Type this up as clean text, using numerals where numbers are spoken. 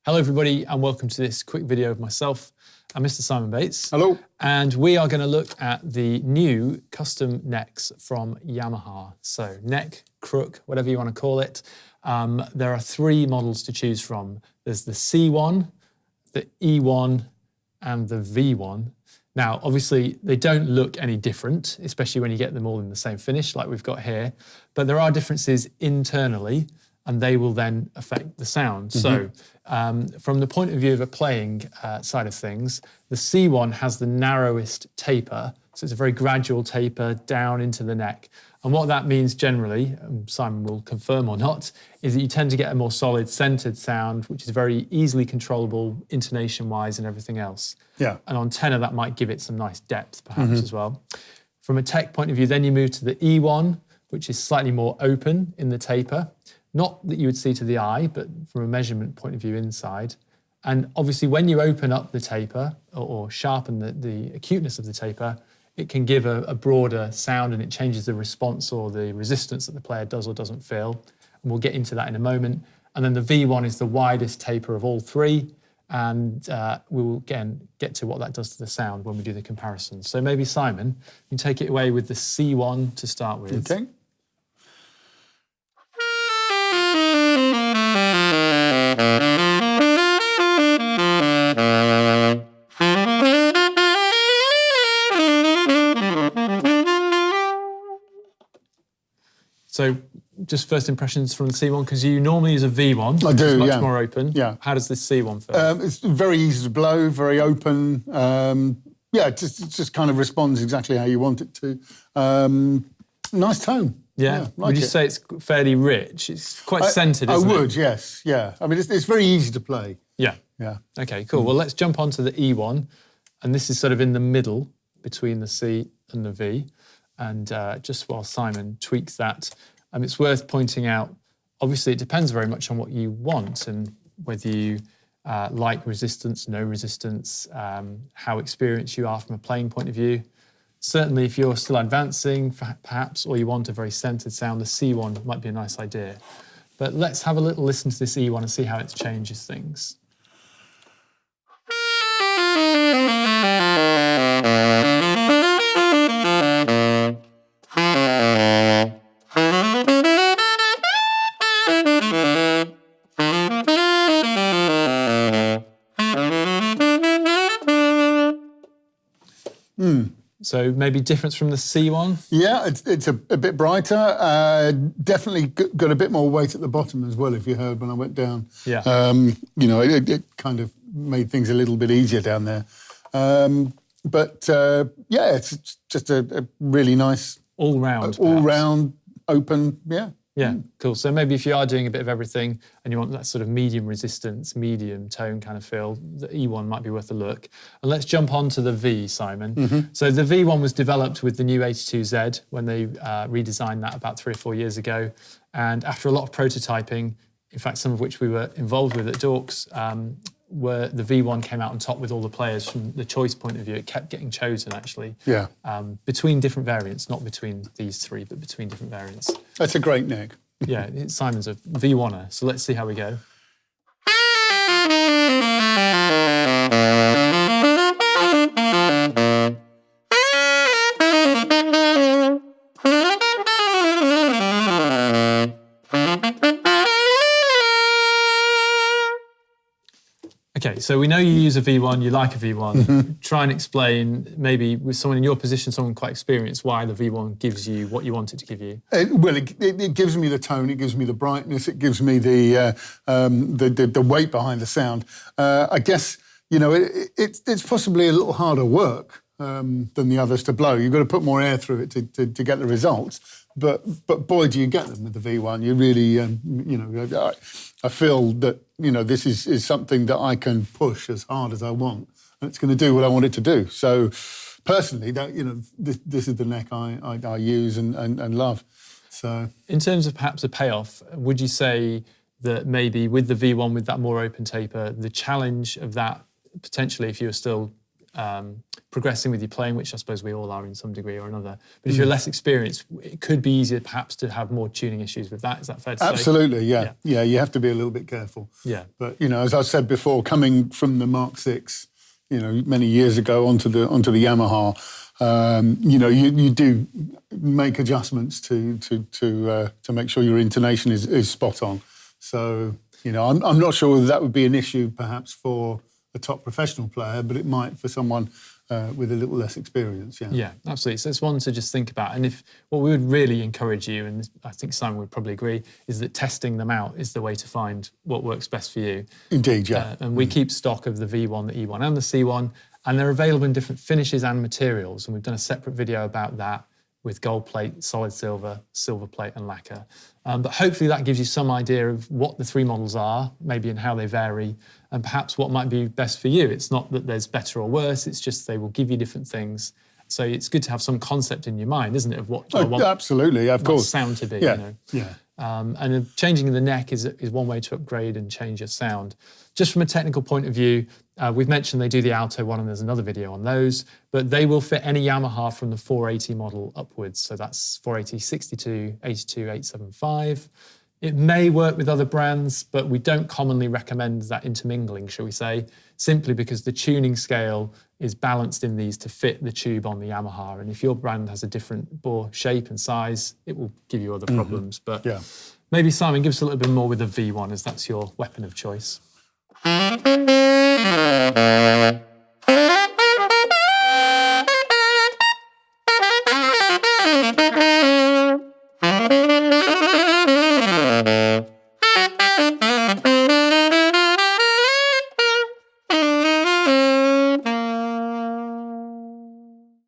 Hello everybody and welcome to this quick video of myself and Mr. Simon Bates. Hello. And we are going to look at the new custom necks from Yamaha. So neck, crook, whatever you want to call it. There are three models to choose from. There's the C1, the E1 and the V1. Now, obviously, they don't look any different, especially when you get them all in the same finish like we've got here. But there are differences internally, and they will then affect the sound. Mm-hmm. So from the point of view of a playing side of things, the C1 has the narrowest taper. So it's a very gradual taper down into the neck. And what that means generally, Simon will confirm or not, is that you tend to get a more solid centered sound, which is very easily controllable intonation-wise and everything else. Yeah. And on tenor, that might give it some nice depth perhaps as well. From a tech point of view, then you move to the E1, which is slightly more open in the taper. Not that you would see to the eye, but from a measurement point of view inside. And obviously when you open up the taper or sharpen the acuteness of the taper, it can give a broader sound and it changes the response or the resistance that the player does or doesn't feel. And we'll get into that in a moment. And then the V1 is the widest taper of all three. And we will again get to what that does to the sound when we do the comparison. So maybe Simon, you take it away with the C1 to start with. Okay. So just first impressions from the C1, because you normally use a V1, I do, it's much yeah. more open. Yeah. How does this C1 feel? It's very easy to blow, very open. It just kind of responds exactly how you want it to. Nice tone. Yeah. Would you say it's fairly rich? It's quite centered, isn't it? I would, yes, yeah. I mean, it's very easy to play. Yeah. Yeah. Okay, cool. Well, let's jump onto the E1. And this is sort of in the middle between the C and the V. And just while Simon tweaks that, it's worth pointing out, obviously it depends very much on what you want and whether you like resistance, no resistance, how experienced you are from a playing point of view. Certainly if you're still advancing, perhaps, or you want a very centered sound, the C1 might be a nice idea. But let's have a little listen to this E1 and see how it changes things. So maybe difference from the C1? Yeah, it's a bit brighter. Definitely got a bit more weight at the bottom as well, if you heard when I went down. Yeah. It kind of made things a little bit easier down there. It's just a really nice... All-round, open, yeah. Yeah, cool. So maybe if you are doing a bit of everything and you want that sort of medium resistance, medium tone kind of feel, the E1 might be worth a look. And let's jump on to the V, Simon. So the V1 was developed with the new 82Z when they redesigned that about 3 or 4 years ago. And after a lot of prototyping, in fact, some of which we were involved with at Dorks, where the V1 came out on top with all the players from the choice point of view. It kept getting chosen, actually. Yeah. Between different variants, not between these three, but between different variants. That's a great neck. Yeah, Simon's a V1er, so let's see how we go. Okay, so we know you use a V1, you like a V1. Try and explain, maybe with someone in your position, someone quite experienced, why the V1 gives you what you want it to give you. It gives me the tone, it gives me the brightness, it gives me the weight behind the sound. I guess, it's possibly a little harder work than the others to blow. You've got to put more air through it to get the results. But boy, do you get them with the V1. You really, I feel that, this is something that I can push as hard as I want, and it's going to do what I want it to do. So personally, this is the neck I use and love. So in terms of perhaps a payoff, would you say that maybe with the V1, with that more open taper, the challenge of that potentially, if you were still progressing with your playing, which I suppose we all are in some degree or another. But if you're less experienced, it could be easier perhaps to have more tuning issues with that. Is that fair to say? Absolutely, yeah. You have to be a little bit careful. Yeah. But, you know, as I said before, coming from the Mark VI, you know, many years ago onto the Yamaha, you know, you do make adjustments to make sure your intonation is spot on. So, you know, I'm not sure whether that would be an issue perhaps for a top professional player, but it might for someone with a little less experience. Yeah, absolutely. So it's one to just think about. And if what we would really encourage you, and I think Simon would probably agree, is that testing them out is the way to find what works best for you. Indeed, yeah. And we keep stock of the V1, the E1 and the C1, and they're available in different finishes and materials. And we've done a separate video about that with gold plate, solid silver, silver plate and lacquer. But hopefully that gives you some idea of what the three models are, maybe and how they vary, and perhaps what might be best for you. It's not that there's better or worse, it's just they will give you different things. So it's good to have some concept in your mind, isn't it, of what I want absolutely, of course. sound to be. Yeah, you know? yeah. And changing the neck is one way to upgrade and change your sound. Just from a technical point of view, we've mentioned they do the alto one, and there's another video on those, but they will fit any Yamaha from the 480 model upwards. So that's 480, 62, 82, 875. It may work with other brands, but we don't commonly recommend that intermingling, shall we say, simply because the tuning scale is balanced in these to fit the tube on the Yamaha. And if your brand has a different bore shape and size, it will give you other problems. But maybe, Simon, give us a little bit more with the V1, as that's your weapon of choice.